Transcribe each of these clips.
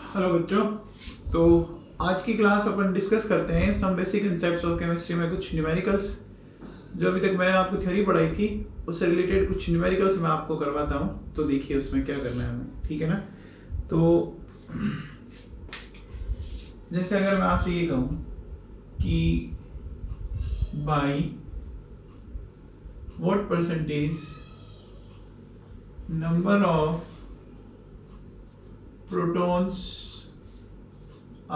Hello बच्चों। तो आज की क्लास अपन डिस्कस करते हैं some basic concepts of chemistry में कुछ न्यूमेरिकल्स जो अभी तक मैंने आपको थ्योरी पढ़ाई थी उससे रिलेटेड कुछ न्यूमेरिकल्स मैं आपको करवाता हूँ। तो देखिए उसमें क्या करना है हमें, ठीक है ना। तो जैसे अगर मैं आपसे ये कहूँ कि by what percentage number of protons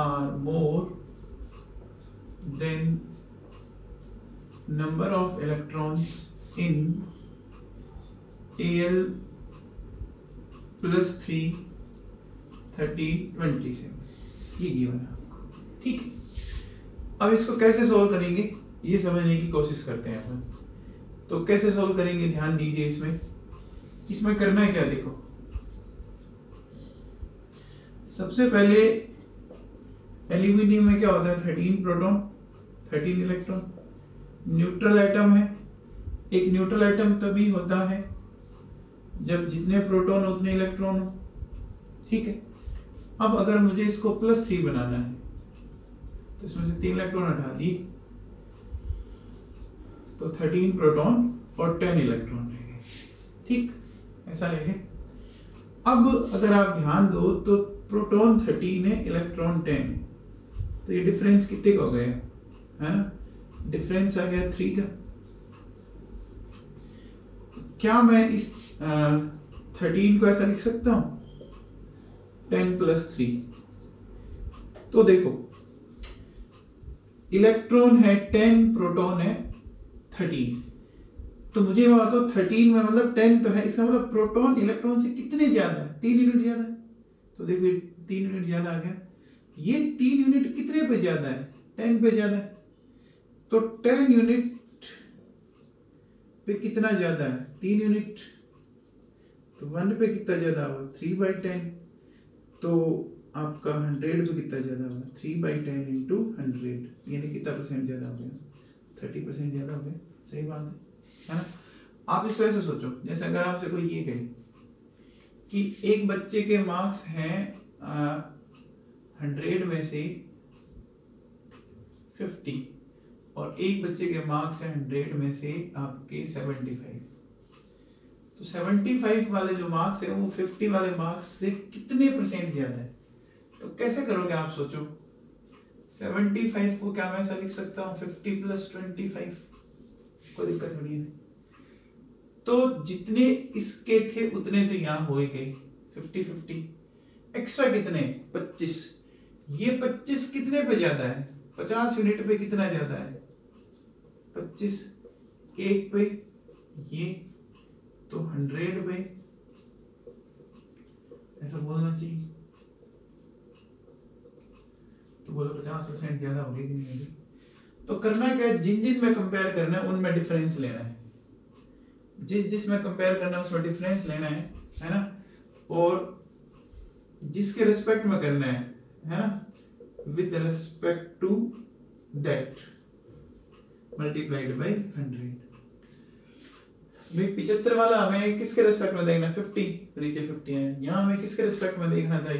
are more than number of electrons in Al plus 3 13 27 ये गिवन है आपको, ठीक है। अब इसको कैसे सॉल्व करेंगे ये समझने की कोशिश करते हैं अपन। तो कैसे सॉल्व करेंगे ध्यान दीजिए। इसमें करना है क्या, देखो सबसे पहले एल्यूमिनियम में क्या होता है 13 प्रोटॉन 13 इलेक्ट्रॉन, न्यूट्रल एटम है। एक न्यूट्रल एटम तभी होता है जब जितने प्रोटॉन उतने इलेक्ट्रॉन हो, ठीक है। अब अगर मुझे इसको +3 बनाना है तो इसमें से 3 इलेक्ट्रॉन हटा दिए तो 13 प्रोटॉन और 10 इलेक्ट्रॉन रहेंगे, ठीक ऐसा रहेगा। अब अगर आप ध्यान दो तो प्रोटॉन 13 है, इलेक्ट्रॉन 10 है, तो ये डिफरेंस कितने का हो गया है ना, डिफरेंस आ गया 3 का। क्या मैं इस 13 को ऐसा लिख सकता हूं 10 + 3। तो देखो इलेक्ट्रॉन है 10, प्रोटॉन है 13, तो मुझे ये बात हो 13 में मतलब 10 तो है, इसका मतलब प्रोटॉन इलेक्ट्रॉन से कितने ज्यादा है, 3 यूनिट ज्यादा है। तो देखो 3 यूनिट ज्यादा आ गया। ये 3 यूनिट कितने पे ज्यादा है, 10 पे ज्यादा है। तो 10 यूनिट पे कितना ज्यादा है, 3 यूनिट, तो 1 पे कितना ज्यादा होगा 3/10। तो आपका 100 पे कितना ज्यादा होगा 3/10 इंटू 100, यानी कितना परसेंट ज्यादा हो गया 30% ज्यादा हो गया। सही बात है ना। आप इसको ऐसे सोचो, जैसे अगर आपसे कोई ये कहे कि एक बच्चे के मार्क्स हैं 100 में से 50 और एक बच्चे के मार्क्स हैं 100 में से आपके 75, तो 75 वाले जो मार्क्स है वो 50 वाले मार्क्स से कितने परसेंट ज्यादा है। तो कैसे करोगे आप सोचो। 75 को क्या मैं ऐसा लिख सकता हूँ 50 + 25, कोई दिक्कत नहीं है। तो जितने इसके थे उतने तो यहाँ हो ही गए 50-50, एक्स्ट्रा कितने 25। ये 25 कितने पे ज्यादा है 50 यूनिट पे कितना ज्यादा है 25 1 पे, ये तो 100 पे, ऐसा बोलना चाहिए। तो बोलो 50% ज्यादा हो गई कि नहीं होगी। तो करना क्या है, जिन जिन में कंपेयर करना है उनमें डिफरेंस लेना है, जिस में कंपेयर करना है उसमें डिफरेंस लेना है ना। और जिसके रिस्पेक्ट में करना है ना, with respect to that multiplied by 100। भाई 75 वाला हमें किसके रिस्पेक्ट में देखना है 50, तो नीचे 50 है। यहाँ हमें किसके रिस्पेक्ट में देखना था,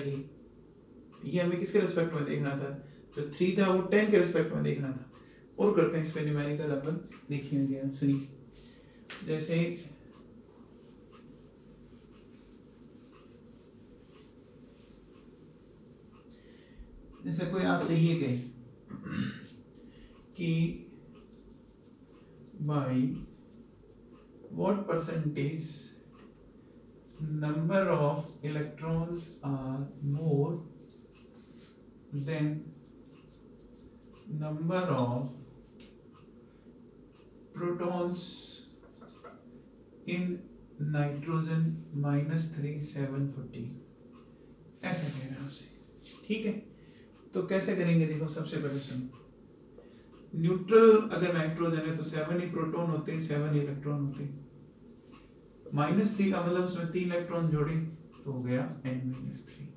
ये हमें किसके रिस्पेक्ट में देखना था, जो 3 था वो 10 के रिस्पेक्ट में देखना था। और करते हैं इस पे न्यूमेरिकल अपन, देखिए सुनिए। जैसे जैसे कोई आपसे ये कहे कि by what percentage number of electrons are more than number of protons in nitrogen -3740, ऐसा कह रहे हैं आपसे, ठीक है। तो कैसे करेंगे, देखो सबसे पहले सुनो। न्यूट्रल अगर नाइट्रोजन है तो 7 ही प्रोटॉन होते हैं, 7 इलेक्ट्रॉन होते हैं। -3 का मतलब उसमें 3 इलेक्ट्रॉन जोड़े तो हो गया n-3,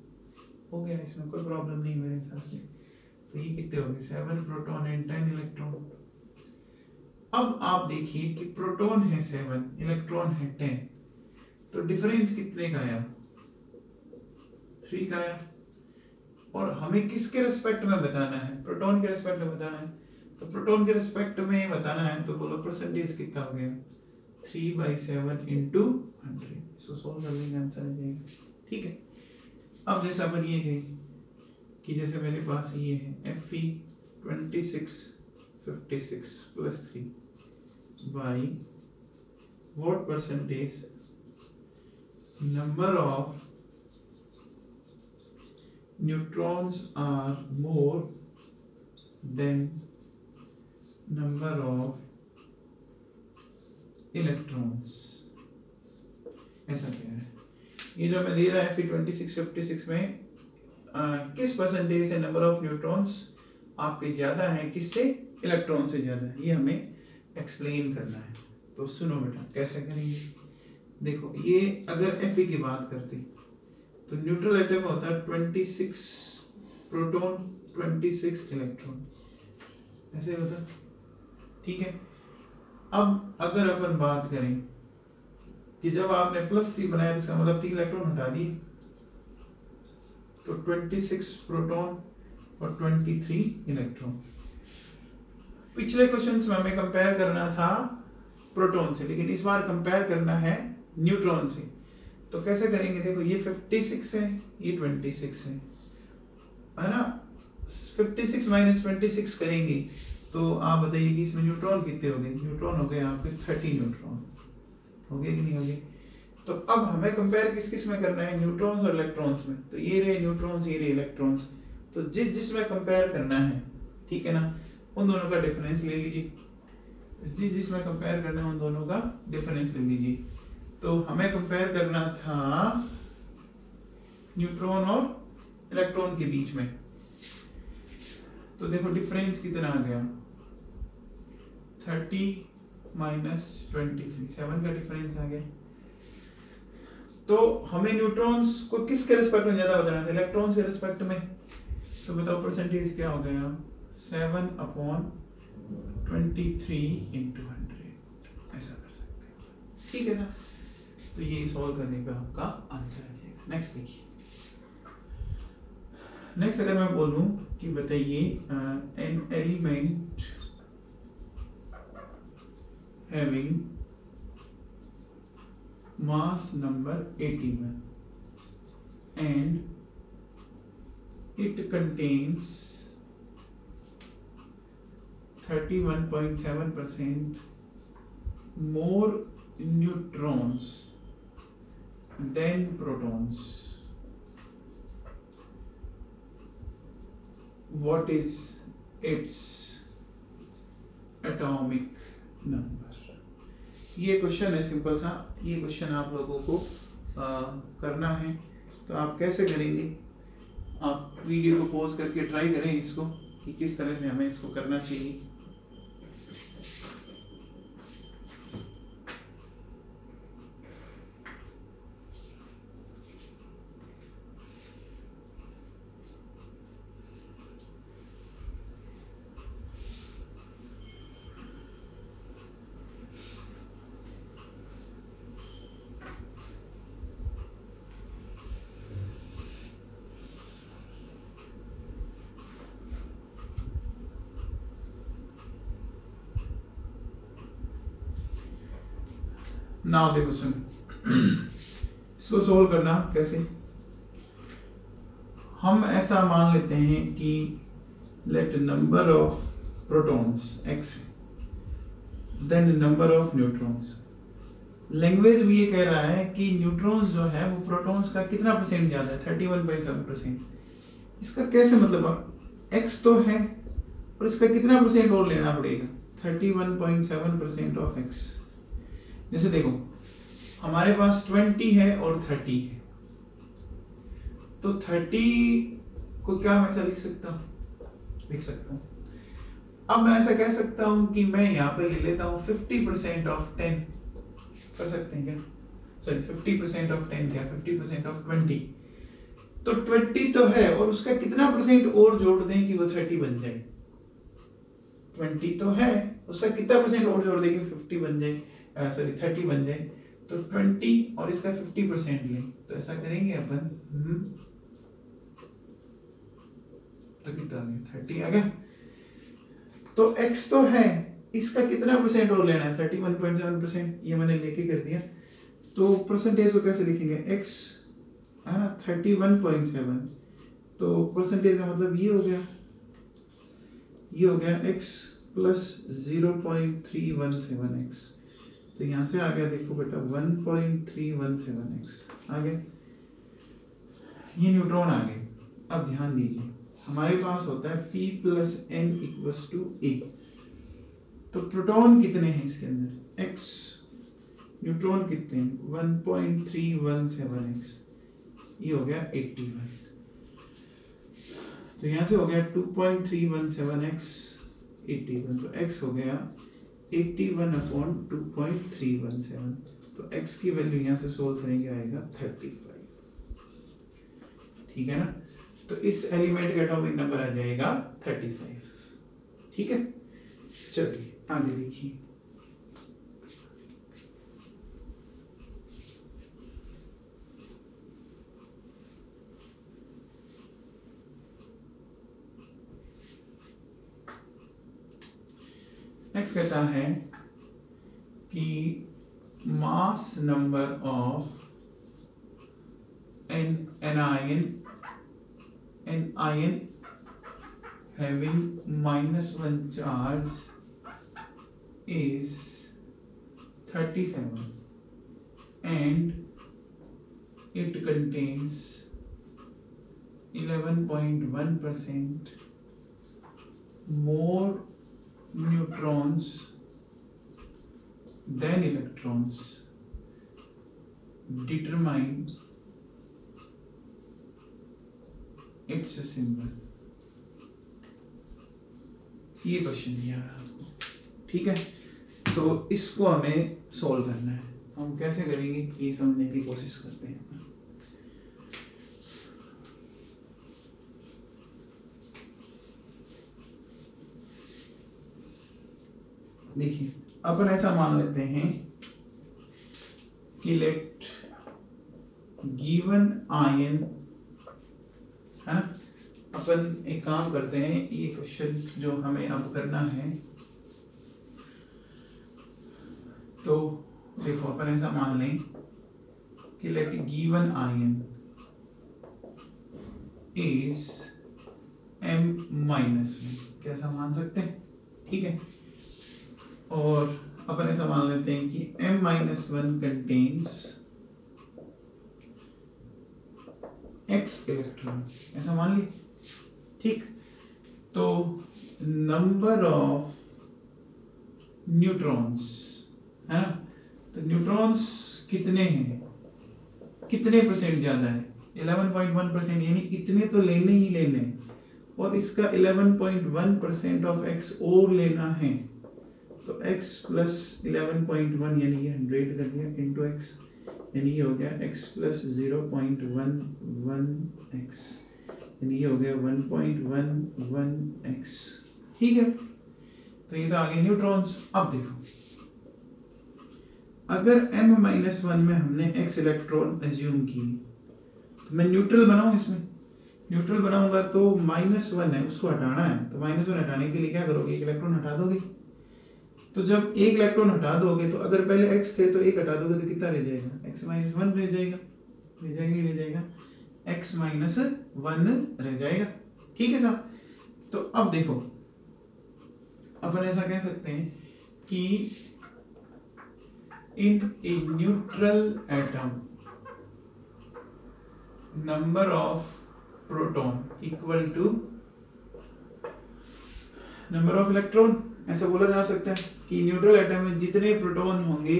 हो गया, इसमें कोई प्रॉब्लम नहीं मेरे हिसाब से। तो ये कितने हो गए 7 प्रोटॉन एंड 10 इलेक्ट्रॉन। अब आप देखिए कि प्रोटॉन है 7, इलेक्ट्रॉन है 10, तो डिफरेंस कितने का आया 3 का आया। और हमें किसके रिस्पेक्ट में बताना है, प्रोटॉन के रिस्पेक्ट में बताना है। तो प्रोटॉन के रिस्पेक्ट में बताना है तो बोलो परसेंटेज कितना हो गया 3/7 इंटू 100। इसको सोल्व कर लेंगे, आंसर आ जाएगा। ठीक है, अब जैसा अपन ये गई कि जैसे मेरे पास ये है Fe 2656 plus 3 by what percentage number of neutrons are more than number of electrons, ऐसा क्या है। ये जो मैं दे रहा है Fe 2656 में किस परसेंटेज से नंबर ऑफ न्यूट्रॉन्स आपके ज्यादा है, किससे, इलेक्ट्रॉन से ज्यादा है, ये हमें एक्सप्लेन करना है। तो सुनो बेटा कैसे करेंगे। देखो ये अगर Fe की बात करते तो न्यूट्रल एटम होता है 26 प्रोटॉन 26 इलेक्ट्रॉन, ऐसे होता। ठीक है, अब अगर अपन बात करें कि जब आपने +3 बनाया तो इसका मतलब 3 इलेक्ट्रॉन हटा दिए, तो 26 प्रोटॉन और 23 इलेक्ट्रॉन। पिछले क्वेश्चंस में हमें कंपेयर करना था प्रोटॉन से, लेकिन इस बार कंपेयर करना है न्यूट्रॉन से। तो कैसे करेंगे, देखो ये 56 है, ये 26 है ना। 56 माइनस 26 करेंगे तो आप बताइए कि इसमें न्यूट्रॉन कितने हो गए। न्यूट्रॉन हो गए आपके 30 न्यूट्रॉन, हो गए कि नहीं हो गए। तो अब हमें कंपेयर किस किस में करना है, न्यूट्रॉन्स और इलेक्ट्रॉन्स में। तो ये रहे न्यूट्रॉन्स, ये रहे इलेक्ट्रॉन्स। तो जिस जिसमें कंपेयर करना है, ठीक है ना, उन दोनों का डिफरेंस ले लीजिए। जिस जिसमें कंपेयर करना है उन दोनों का डिफरेंस ले लीजिए। तो हमें कंपेयर करना था न्यूट्रॉन और इलेक्ट्रॉन के बीच में। तो देखो डिफरेंस कितना आ गया 30 माइनस 23, 7 का डिफरेंस आ गया। तो हमें न्यूट्रॉन्स को किसके रिस्पेक्ट में ज्यादा बताना था, इलेक्ट्रॉन्स के रिस्पेक्ट में। तो बताओ परसेंटेज क्या हो गया 7/23 इंटू 100, ऐसा कर सकते हैं। ठीक है ना, तो ये सॉल्व करने का आपका आंसर आ जाएगा। नेक्स्ट देखिए, नेक्स्ट अगर मैं बोलूं कि बताइए an element having mass number 81 and it contains 31.7% more neutrons than protons. What is its atomic number? ये क्वेश्चन है सिंपल सा। ये क्वेश्चन आप लोगों को करना है। तो आप कैसे करेंगे, आप वीडियो को पॉज करके ट्राई करें इसको कि किस तरह से हमें इसको करना चाहिए। नाउ देखो सुन, इसको सोल्व करना कैसे। हम ऐसा मान लेते हैं कि let number of protons x then number of neutrons. Language भी ये कह रहा है कि न्यूट्रॉन्स जो है वो प्रोटॉन्स का कितना परसेंट ज्यादा है 31.7%। इसका कैसे मतलब x तो है और इसका कितना परसेंट और लेना पड़ेगा 31.7% ऑफ x। जैसे देखो हमारे पास 20 है और 30 है, तो 30 को क्या मैं ऐसा लिख सकता हूँ। अब मैं ऐसा कह सकता हूं कि मैं यहाँ पे ले लेता हूँ 50% ऑफ 10, कर सकते हैं क्या, सॉरी 50% ऑफ 10 क्या 50% ऑफ 20। तो 20 तो है और उसका कितना परसेंट और जोड़ दें कि वो 30 बन जाए। 20 तो है, उसका कितना परसेंट और जोड़ दें कि 50 बन जाए, सॉरी 30 बन जाए। तो 20 और इसका 50% लें, तो ऐसा करेंगे अपन तो कितना आ गया 30 आ गया। तो x तो है, इसका कितना परसेंट और लेना है 31.7%, ये मैंने लेके कर दिया। तो परसेंटेज को कैसे लिखेंगे, x है ना 31.7, तो परसेंटेज का मतलब ये हो गया x प्लस 0.317x। तो यहाँ से आ गया देखो बेटा 1.317x आ गया, ये न्यूट्रॉन आ गए। अब ध्यान दीजिए हमारे पास होता है P plus N equals to A, तो प्रोटॉन कितने हैं इसके अंदर x, न्यूट्रॉन कितने हैं 1.317x, ये हो गया 81। तो यहाँ से हो गया 2.317x 81, तो x हो गया 81/2.317। तो x की वैल्यू यहाँ से सोल्व करेंगे आएगा 35, ठीक है ना। तो इस एलिमेंट का एटॉमिक नंबर आ जाएगा 35, ठीक है। चलिए आगे देखिए, नेक्स्ट कहता है कि mass number of an ion having -1 charge is 37 and it contains 11.1% more neutrons than electrons. Determine its symbol। ये क्वेश्चन दिया है आपको, ठीक है। तो इसको हमें सॉल्व करना है, हम कैसे करेंगे ये समझने की कोशिश करते हैं। देखिए अपन ऐसा मान लेते हैं कि लेट गिवन आयन है ना, अपन एक काम करते हैं, ये क्वेश्चन जो हमें अब करना है, तो देखो अपन ऐसा मान लें कि late given ion is m-1, कैसा मान सकते हैं, ठीक है। और अपन ऐसा मान लेते हैं कि m-1 कंटेन्स x इलेक्ट्रॉन, ऐसा मान ली, ठीक। तो नंबर ऑफ न्यूट्रॉन्स है ना, तो न्यूट्रॉन्स कितने हैं, कितने परसेंट ज्यादा है 11.1%, यानी इतने तो लेने ही लेने, और इसका 11.1% ऑफ x और लेना है, तो x प्लस 11.1 यानी ये 100 कर दिया इंटू x, यानी ये हो गया x प्लस 0.11x, यानी ये हो गया 1.11x, ठीक है। तो ये तो आगे न्यूट्रॉन्स। अब देखो अगर m-1 में हमने x इलेक्ट्रॉन एज्यूम की, तो मैं न्यूट्रल बनाऊं, इसमें न्यूट्रल बनाऊंगा तो -1 है उसको हटाना है, तो -1 हटाने के लिए क्या करोगे, एक इलेक्ट्रॉन हटा दोगे। तो जब एक इलेक्ट्रॉन हटा दोगे तो अगर पहले x थे तो एक हटा दोगे तो कितना रह जाएगा, x-1 रह जाएगा, रह जाएगा नहीं रह जाएगा, x-1 रह जाएगा, ठीक है साहब। तो अब देखो अपन ऐसा कह सकते हैं कि in a neutral atom number of proton equal to number of electron, ऐसा बोला जा सकता है कि न्यूट्रल एटम में जितने प्रोटॉन होंगे,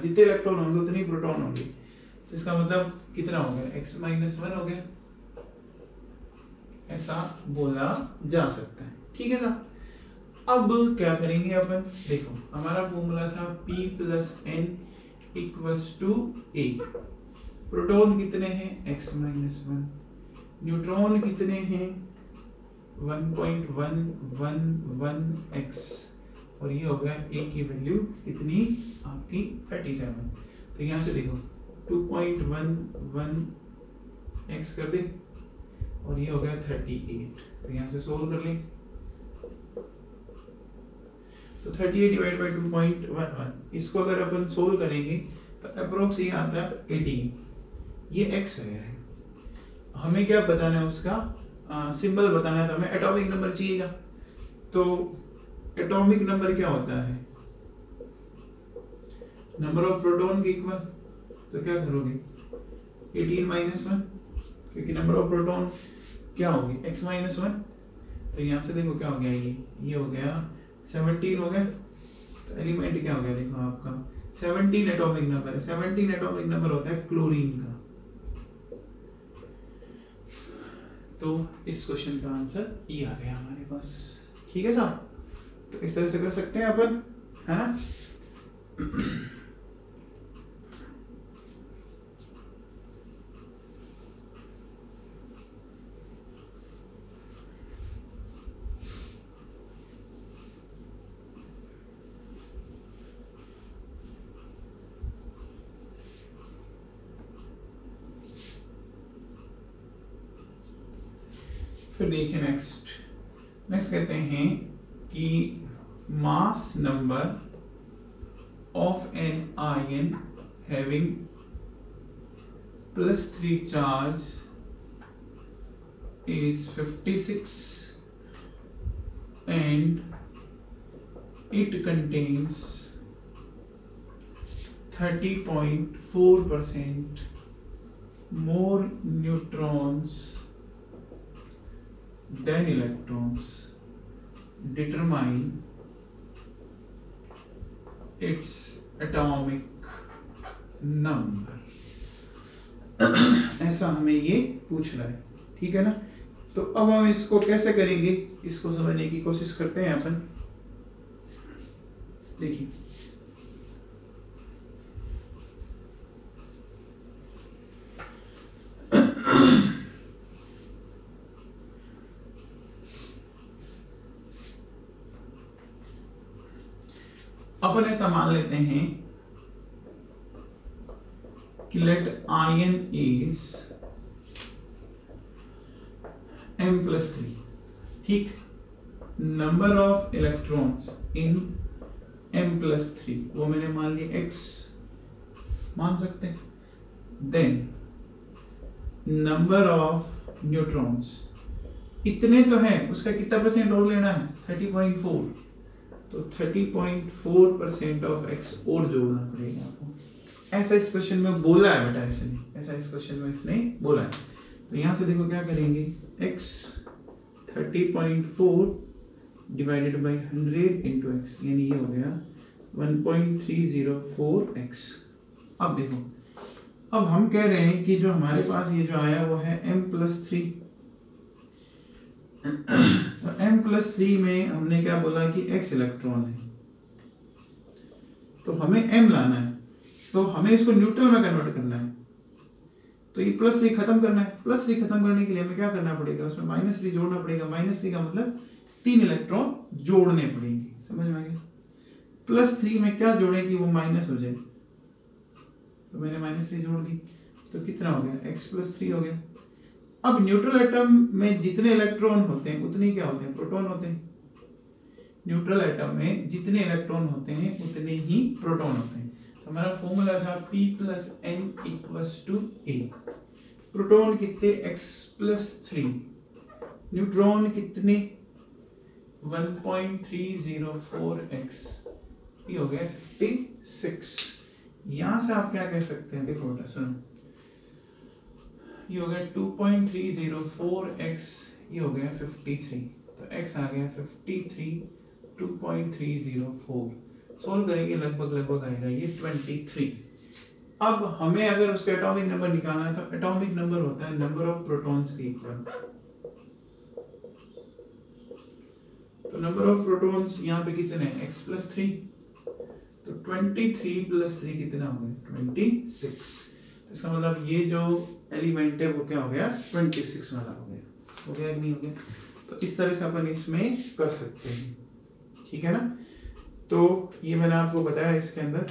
जितने इलेक्ट्रॉन होंगे उतने ही प्रोटॉन होंगे। तो इसका मतलब कितना हो गया, x-1 हो गया, ऐसा बोला जा सकता है, ठीक है साहब। अब क्या करेंगे अपन, देखो हमारा फॉर्मूला था P plus N equals to A। Proton कितने हैं x-1, न्यूट्रॉन कितने हैं 1.111x, और ये हो गया A की वैल्यू कितनी आपकी 37। तो यहाँ से देखो 2.11x कर दे, और ये हो गया 38। तो यहाँ से सोल्व कर लें, तो 38 डिवाइड बाई 2.11, इसको अगर अपन सोल्व करेंगे तो अप्रोक्स ये आता है 18। ये x है, हमें क्या बताना है, उसका सिंबल बताना है, तो हमें एटॉमिक नंबर चाहिएगा। तो एटॉमिक नंबर क्या होता है, नंबर ऑफ प्रोटॉन के इक्वल। तो क्या करोगे 18 माइनस 1, क्योंकि नंबर ऑफ प्रोटॉन क्या होगी x माइनस 1। तो यहाँ से देखो क्या हो गया, ये हो गया 17 हो गया। तो एलिमेंट क्या हो गया, देखो आपका 17 एटॉमिक नंबर है। 17 एटॉमिक नंबर होता है क्लोरीन का। तो इस क्वेश्चन का आंसर ये आ गया हमारे पास। ठीक है साहब, तो इस तरह से कर सकते हैं अपन, है ना। फिर देखिए नेक्स्ट कहते हैं कि mass number of an ion having +3 charge is 56 and it contains 30.4% more neutrons than electrons. Determine its atomic number. ऐसा हमें ये पूछ रहा है, ठीक है ना। तो अब हम इसको कैसे करेंगे, इसको समझने की कोशिश करते हैं अपन। देखिए अपन ऐसा मान लेते हैं कि लेट आयन इज m+3, ठीक। Number of electrons in m+3 वो मैंने मान लिया x मान सकते हैं। देन नंबर ऑफ न्यूट्रॉन्स इतने तो है, उसका कितना परसेंट और लेना है 30.4। तो 30.4% ऑफ x और जोड़ना पड़ेगा आपको। ऐसा इस क्वेश्चन में बोला है बेटा, ऐसा इस क्वेश्चन में इसने बोला है। तो यहाँ से देखो क्या करेंगे, x 30.4 divided by 100 into x, यानी ये हो गया 1.304x। अब देखो, अब हम कह रहे हैं कि जो हमारे पास ये जो आया वो है m+3। m+3 में हमने क्या बोला कि x इलेक्ट्रॉन है, तो हमें m लाना है, तो हमें इसको न्यूट्रल में कन्वर्ट करना है। तो ये +3 खत्म करना है। +3 खत्म करने के लिए हमें क्या करना पड़ेगा, उसमें -3 जोड़ना पड़ेगा। -3 का मतलब 3 इलेक्ट्रॉन जोड़ने पड़ेंगे, समझ में आ गया। +3 में क्या जोड़े कि वो माइनस हो जाए, तो मैंने -3 जोड़ दी, तो कितना हो गया x+3 हो गया। अब न्यूट्रल एटम में जितने इलेक्ट्रॉन होते हैं उतने क्या होते हैं, प्रोटॉन होते हैं। न्यूट्रल एटम में जितने इलेक्ट्रॉन होते हैं उतने ही प्रोटॉन होते हैं। तो हमारा फॉर्मूला था P+N = A। प्रोटॉन कितने x+3, न्यूट्रॉन कितने 1.304x, ये हो गया 56। यहां से आप क्या कह सकते हैं, देखो बेटा सुनो, ये हो गया 2.304x, ये हो गया 53। तो x आ गया 53 2.304। सोल्व करेंगे लगभग आएगा ये 23। अब हमें अगर उसका एटॉमिक नंबर निकालना है, तो एटॉमिक नंबर होता है नंबर ऑफ प्रोटॉन्स के इक्वल। तो नंबर ऑफ प्रोटॉन्स यहाँ पे कितने हैं, x+3, तो 23 + 3 कितना हो गया 26। इसका मतलब ये जो एलिमेंट है वो क्या हो गया 26 वाला हो गया कि नहीं हो गया। तो इस तरह से अपन इसमें कर सकते हैं, ठीक है ना। तो ये मैंने आपको बताया इसके अंदर।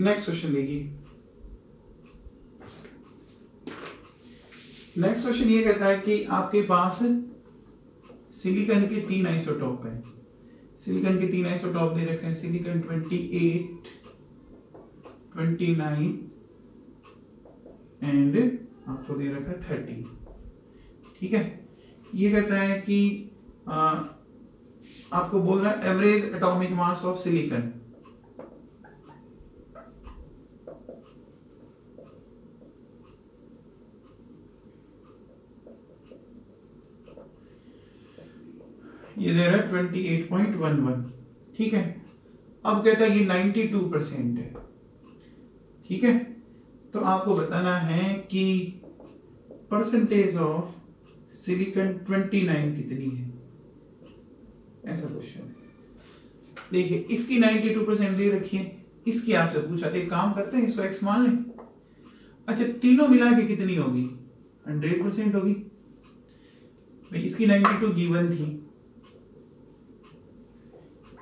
नेक्स्ट क्वेश्चन देखिए। नेक्स्ट क्वेश्चन ये कहता है कि आपके पास सिलिकॉन के 3 आइसोटोप हैं। सिलिकॉन के 3 आइसोटोप दे रखे हैं, सिलिकॉन 28, 29 एंड आपको दे रखा है 30। ठीक है, ये कहता है कि आपको बोल रहा है average atomic mass of silicon. ये दे रहा है 28.11। ठीक है, अब कहता है ये 92% है। ठीक है, तो आपको बताना है कि परसेंटेज ऑफ सिलिकॉन 29 कितनी है, ऐसा क्वेश्चन है। देखिए इसकी 92% दे रखी है, इसकी आपसे पूछा था, एक काम करते हैं इसको x मान लें। अच्छा तीनों मिला के कितनी होगी, 100% होगी। भाई इसकी 92 गिवन थी,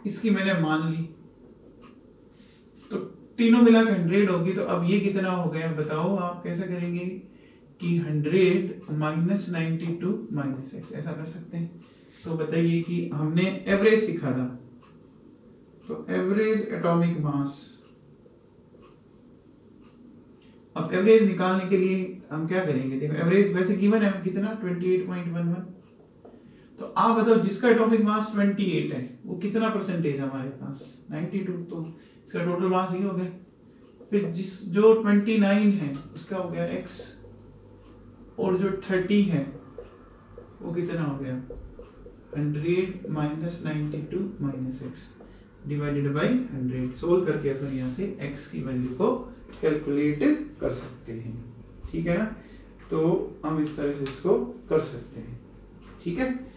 इसकी मैंने मान ली, तो तीनों मिला के 100 होगी। तो अब ये कितना हो गया बताओ, आप कैसे करेंगे कि 100 माइनस 92 माइनस x, ऐसा कर सकते हैं। तो बताइए कि हमने एवरेज सीखा था, तो एवरेज एटॉमिक मास। अब एवरेज निकालने के लिए हम क्या करेंगे, देखो एवरेज वैसे गिवन है कितना 28.11। तो आप बताओ जिसका एटॉमिक मास 28 है वो कितना परसेंटेज है हमारे पास, 92, तो इसका टोटल मास ये हो गया। फिर जो 29 है उसका हो गया x, और जो 30 है वो कितना हो गया 100 minus 92 minus x divided by 100। Solve करके अपन यहाँ से x की वैल्यू को कैलकुलेट कर सकते हैं। ठीक है ना, तो हम इस तरह से इसको कर सकते हैं। ठीक है,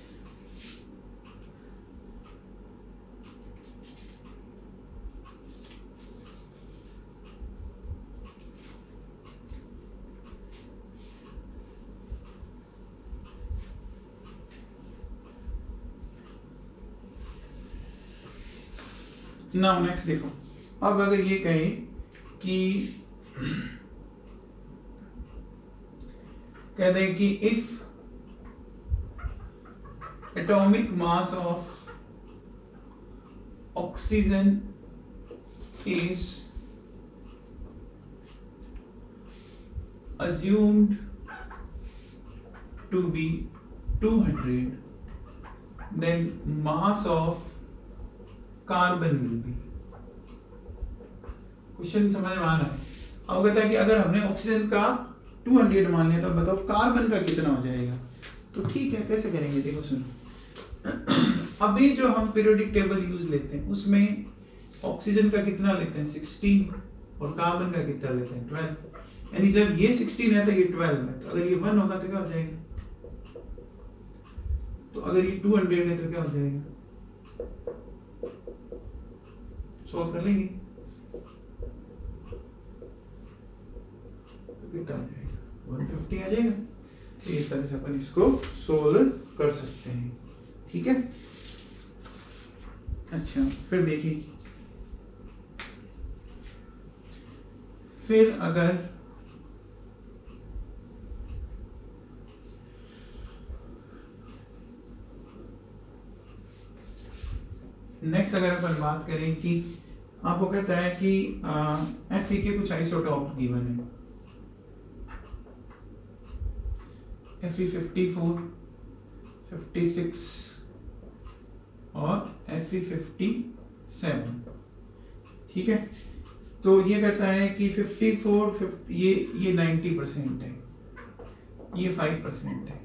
नाउ नेक्स्ट देखो। अब अगर ये कहें कि कह दें कि if atomic mass of oxygen is assumed to be 200, then mass of carbon will be। Question समझ में आ रहा है। अब कहता है कि अगर हमने ऑक्सीजन का 200 मान लिया तो बताओ कार्बन का कितना हो जाएगा। तो ठीक है, कैसे करेंगे देखो सुनो। अभी जो हम पीरियोडिक टेबल यूज लेते हैं उसमें ऑक्सीजन का कितना लेते हैं 16 और कार्बन का कितना लेते हैं 12। यानी जब ये 16 है तो ये 12 है, तो अगर ये 1 होगा तो क्या हो जाएगा, तो अगर ये 200 है तो क्या हो जाएगा, सॉल्व कर लेंगे तो कितना आ जाएगा 150 आ जाएगा। तो इस तरह से अपन इसको सोल्व कर सकते हैं। ठीक है, अच्छा फिर देखिए, फिर अगर नेक्स्ट अगर अपन बात करें कि आपको कहता है कि Fe के कुछ आइसोटॉप गिवन है, Fe54, 56 और Fe57। ठीक है, तो ये कहता है कि 54 ये 90% है, ये 5% है,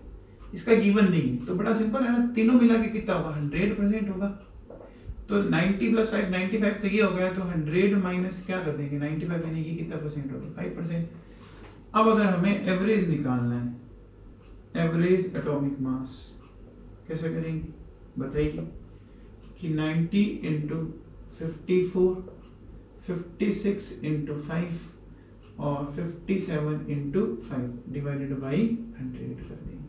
इसका गिवन नहीं है। तो बड़ा सिंपल है ना, तीनों मिला के कितना होगा 100% होगा। तो 90 प्लस 5 95, तो ये हो गया, तो 100 माइनस क्या कर देंगे 95, यानी ये कितना परसेंट होगा 5%। अब अगर हमें एवरेज निकालना है, एवरेज एटॉमिक मास कैसे करेंगे बताइए कि 90 इंटू 54, 56 इंटू 5 और 57 इंटू 5 डिवाइडेड बाई 100 कर देंगे।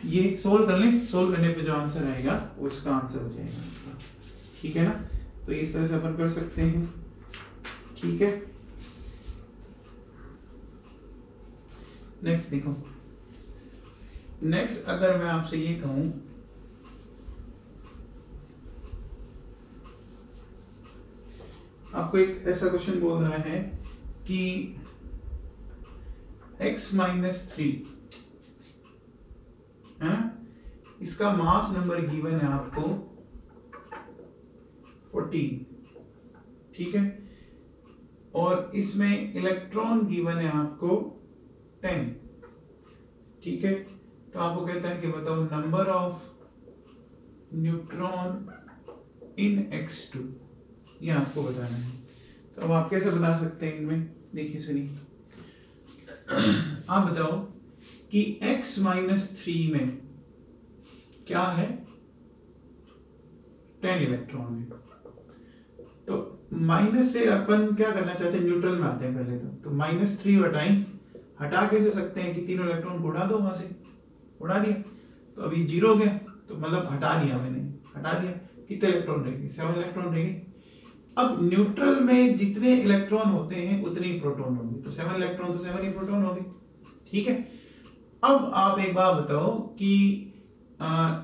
ये सोल्व कर लें, सोल्व करने पे जो आंसर आएगा वो इसका आंसर हो जाएगा। ठीक है ना, तो इस तरह से अपन कर सकते हैं, ठीक है। नेक्स्ट देखो, नेक्स्ट अगर मैं आपसे ये कहूं आपको एक ऐसा क्वेश्चन बोल रहा है कि x-3 है ना, इसका मास नंबर गिवन है आपको 14, ठीक है, और इसमें इलेक्ट्रॉन गिवन है आपको 10, ठीक है। तो आपको कहता है कि बताओ number of neutron in x2, ये आपको बताना है। तो अब आप कैसे बता सकते हैं इनमें, देखिए सुनिए, आप बताओ कि x-3 में क्या है, 10 इलेक्ट्रॉन है। तो माइनस से अपन क्या करना चाहते हैं, न्यूट्रल में आते हैं पहले तो -3 हटाएं, हटा कैसे सकते हैं कि तीनों इलेक्ट्रॉन को उड़ा दो, वहां से उड़ा दिया तो अभी 0 हो गया, तो मतलब हटा दिया मैंने, हटा दिया, कितने इलेक्ट्रॉन रहेंगे, 7 इलेक्ट्रॉन रहेंगे। अब न्यूट्रल में जितने इलेक्ट्रॉन होते हैं उतने ही प्रोटॉन होंगे, तो 7 इलेक्ट्रॉन तो 7 ही प्रोटॉन होंगे, ठीक है। अब आप एक बात बताओ कि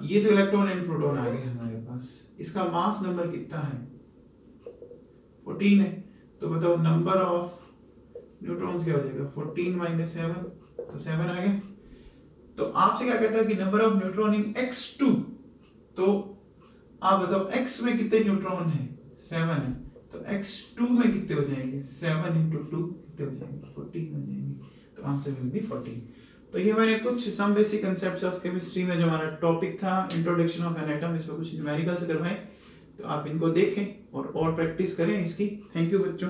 ये तो इलेक्ट्रॉन एंड प्रोटॉन आ गए हमारे पास, इसका मास नंबर कितना है, 14 है। तो बताओ नंबर ऑफ न्यूट्रॉन्स क्या हो जाएगा, 14 - 7, तो 7 आ गया। तो आपसे क्या कहता है कि number of neutron in x2, तो आप बताओ x में कितने न्यूट्रॉन है, 7 है, तो x2 में कितने हो जाएंगे, 7 × 2 कितने हो जाएंगे, 14 हो जाएंगे। तो आंसर विल बी 14। तो ये मैंने कुछ some basic concepts of chemistry में जो हमारा टॉपिक था इंट्रोडक्शन ऑफ एन एटम, इसमें कुछ न्यूमेरिकल्स करवाए, तो आप इनको देखें और प्रैक्टिस करें इसकी। थैंक यू बच्चों।